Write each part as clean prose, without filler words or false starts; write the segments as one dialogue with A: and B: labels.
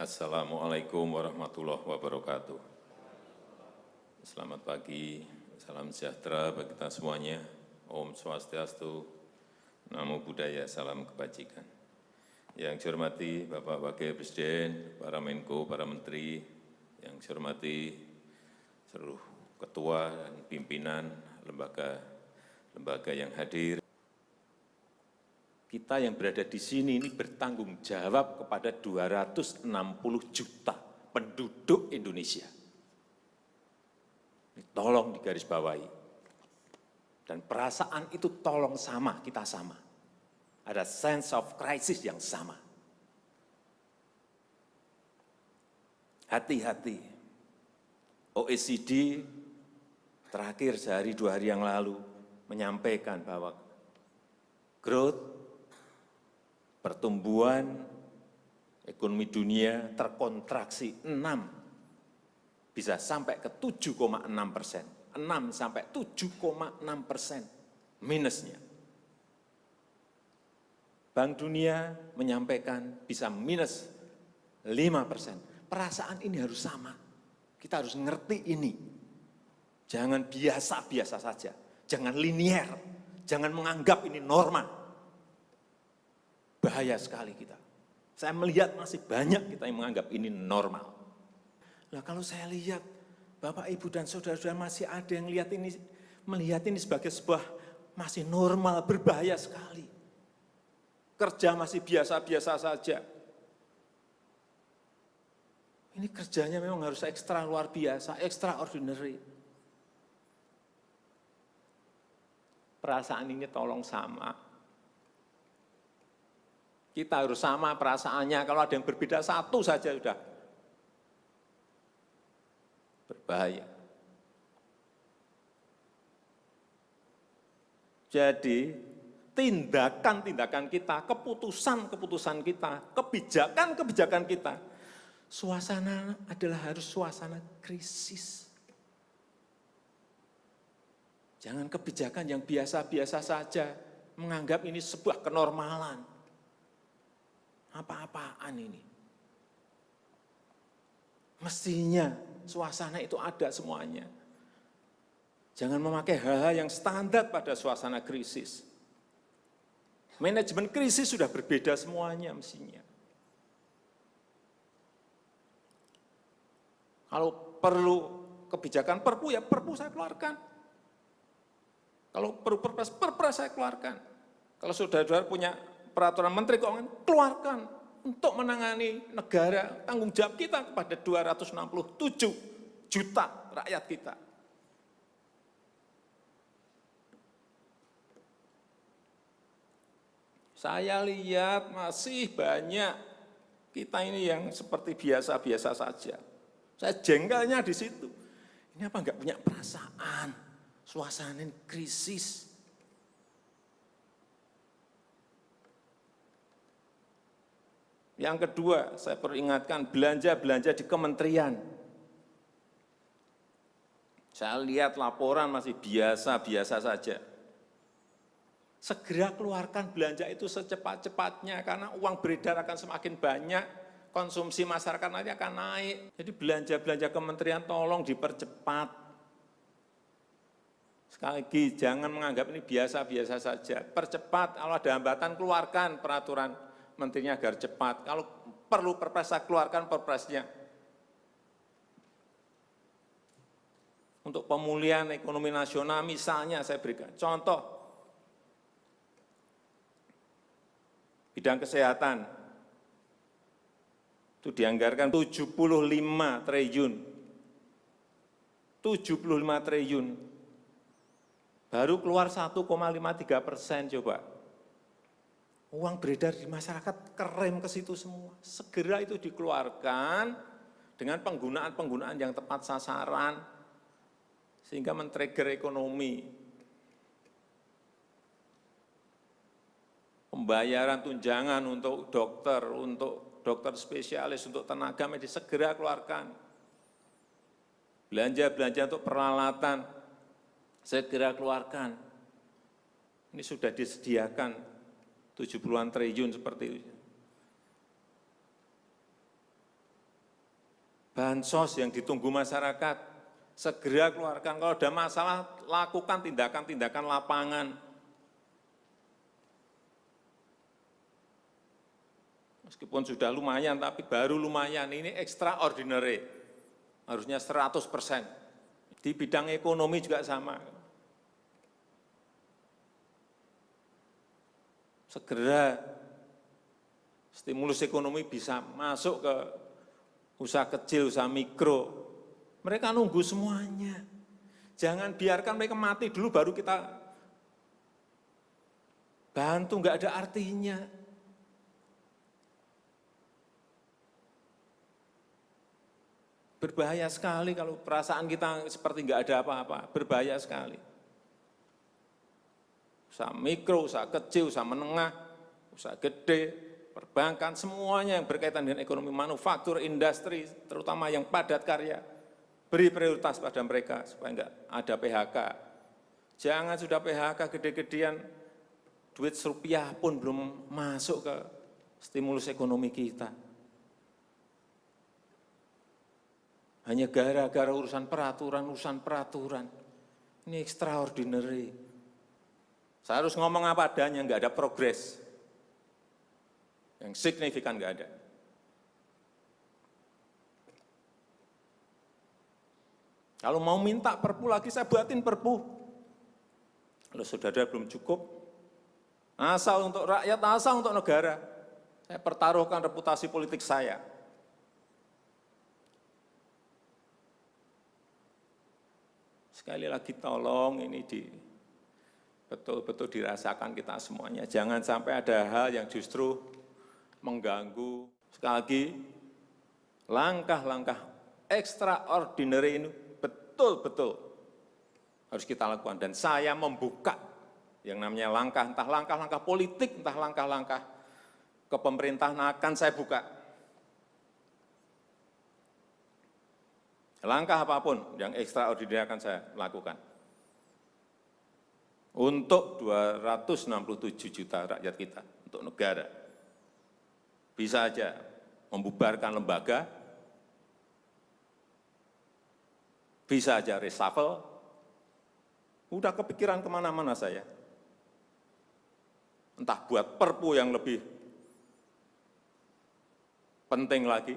A: Assalamualaikum warahmatullahi wabarakatuh. Selamat pagi, salam sejahtera bagi kita semuanya. Om Swastiastu, Namo Buddhaya, salam kebajikan. Yang saya hormati Bapak Wakil Presiden, para Menko, para Menteri, yang saya hormati seluruh ketua dan pimpinan lembaga yang hadir. Kita yang berada di sini ini bertanggung jawab kepada 260 juta penduduk Indonesia. Ini tolong digarisbawahi. Dan perasaan itu tolong sama, kita sama. Ada sense of crisis yang sama. Hati-hati. OECD terakhir sehari 2 hari yang lalu menyampaikan bahwa growth pertumbuhan ekonomi dunia terkontraksi 6, bisa sampai ke 7,6%. 6 sampai 7,6% minusnya. Bank Dunia menyampaikan bisa minus 5%. Perasaan ini harus sama. Kita harus ngerti ini. Jangan biasa-biasa saja. Jangan linier. Jangan menganggap ini norma. Bahaya sekali kita. Saya melihat masih banyak kita yang menganggap ini normal. Nah kalau saya lihat, Bapak, Ibu, dan saudara-saudara masih ada yang melihat ini sebagai sebuah masih normal, berbahaya sekali. Kerja masih biasa-biasa saja. Ini kerjanya memang harus ekstra luar biasa, extraordinary. Perasaan ini tolong sama. Kita harus sama perasaannya, kalau ada yang berbeda satu saja sudah berbahaya. Jadi tindakan-tindakan kita, keputusan-keputusan kita, kebijakan-kebijakan kita, suasana adalah harus suasana krisis. Jangan kebijakan yang biasa-biasa saja, menganggap ini sebuah kenormalan. Apa-apaan ini? Mestinya suasana itu ada semuanya. Jangan memakai hal-hal yang standar pada suasana krisis. Manajemen krisis sudah berbeda semuanya mestinya. Kalau perlu kebijakan perpu, ya perpu saya keluarkan. Kalau perlu perpres saya keluarkan. Kalau saudara-saudara punya peraturan Menteri Keuangan, keluarkan untuk menangani negara, tanggung jawab kita kepada 267 juta rakyat kita. Saya lihat masih banyak kita ini yang seperti biasa-biasa saja. Saya jengkelnya di situ. Ini apa enggak punya perasaan, suasana krisis. Yang kedua, saya perlu ingatkan belanja-belanja di kementerian. Saya lihat laporan masih biasa-biasa saja. Segera keluarkan belanja itu secepat-cepatnya, karena uang beredar akan semakin banyak, konsumsi masyarakat nanti akan naik. Jadi belanja-belanja kementerian tolong dipercepat. Sekali lagi, jangan menganggap ini biasa-biasa saja. Percepat, kalau ada hambatan keluarkan peraturan menterinya agar cepat. Kalau perlu perpres, saya keluarkan perpresnya. Untuk pemulihan ekonomi nasional misalnya saya berikan contoh. Bidang kesehatan. Itu dianggarkan 75 triliun. 75 triliun. Baru keluar 1,53% coba. Uang beredar di masyarakat kerem ke situ semua. Segera itu dikeluarkan dengan penggunaan-penggunaan yang tepat sasaran sehingga men-trigger ekonomi. Pembayaran tunjangan untuk dokter spesialis, untuk tenaga medis segera keluarkan. Belanja-belanja untuk peralatan segera keluarkan. Ini sudah disediakan 70-an triliun seperti itu. bansos yang ditunggu masyarakat, segera keluarkan. Kalau ada masalah, lakukan tindakan-tindakan lapangan. Meskipun sudah lumayan, tapi baru lumayan, ini extraordinary. Harusnya 100%. Di bidang ekonomi juga sama. Segera stimulus ekonomi bisa masuk ke usaha kecil, usaha mikro. Mereka nunggu semuanya. Jangan biarkan mereka mati dulu baru kita bantu, nggak ada artinya. Berbahaya sekali kalau perasaan kita seperti nggak ada apa-apa, berbahaya sekali. Usaha mikro, usaha kecil, usaha menengah, usaha gede, perbankan, semuanya yang berkaitan dengan ekonomi manufaktur, industri, terutama yang padat karya, beri prioritas pada mereka supaya enggak ada PHK. Jangan sudah PHK gede-gedean, duit rupiah pun belum masuk ke stimulus ekonomi kita. Hanya gara-gara urusan peraturan. Ini extraordinary. Saya harus ngomong apa adanya, enggak ada progres. Yang signifikan enggak ada. Kalau mau minta perpu lagi, saya buatin perpu. Kalau saudara belum cukup, asal untuk rakyat, asal untuk negara. Saya pertaruhkan reputasi politik saya. Sekali lagi tolong ini betul-betul dirasakan kita semuanya. Jangan sampai ada hal yang justru mengganggu. Sekali lagi, langkah-langkah extraordinary ini betul-betul harus kita lakukan. Dan saya membuka yang namanya langkah, entah langkah-langkah politik, entah langkah-langkah kepemerintahan akan saya buka. Langkah apapun yang extraordinary akan saya lakukan. Untuk 267 juta rakyat kita, untuk negara. Bisa aja membubarkan lembaga, bisa aja reshuffle, udah kepikiran kemana-mana saya. Entah buat perpu yang lebih penting lagi,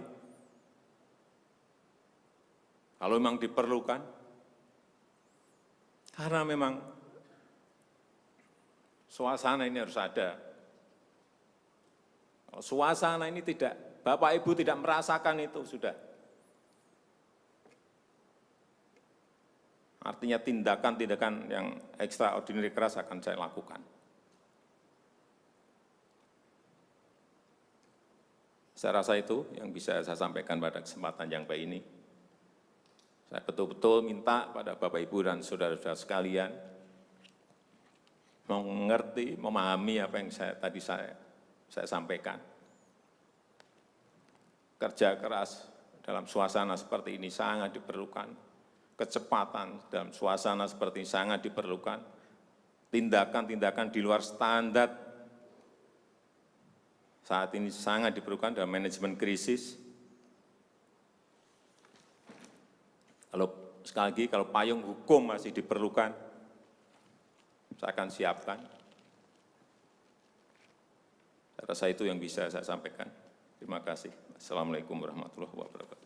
A: kalau memang diperlukan, karena memang suasana ini harus ada. Kalau suasana ini tidak, Bapak Ibu tidak merasakan itu, sudah. Artinya tindakan-tindakan yang extraordinary keras akan saya lakukan. Saya rasa itu yang bisa saya sampaikan pada kesempatan yang baik ini. Saya betul-betul minta pada Bapak Ibu dan saudara-saudara sekalian mengerti, memahami apa yang tadi saya sampaikan. Kerja keras dalam suasana seperti ini sangat diperlukan. Kecepatan dalam suasana seperti ini sangat diperlukan. Tindakan-tindakan di luar standar saat ini sangat diperlukan dalam manajemen krisis. Kalau sekali lagi, kalau payung hukum masih diperlukan, saya akan siapkan. Saya rasa itu yang bisa saya sampaikan. Terima kasih. Assalamualaikum warahmatullahi wabarakatuh.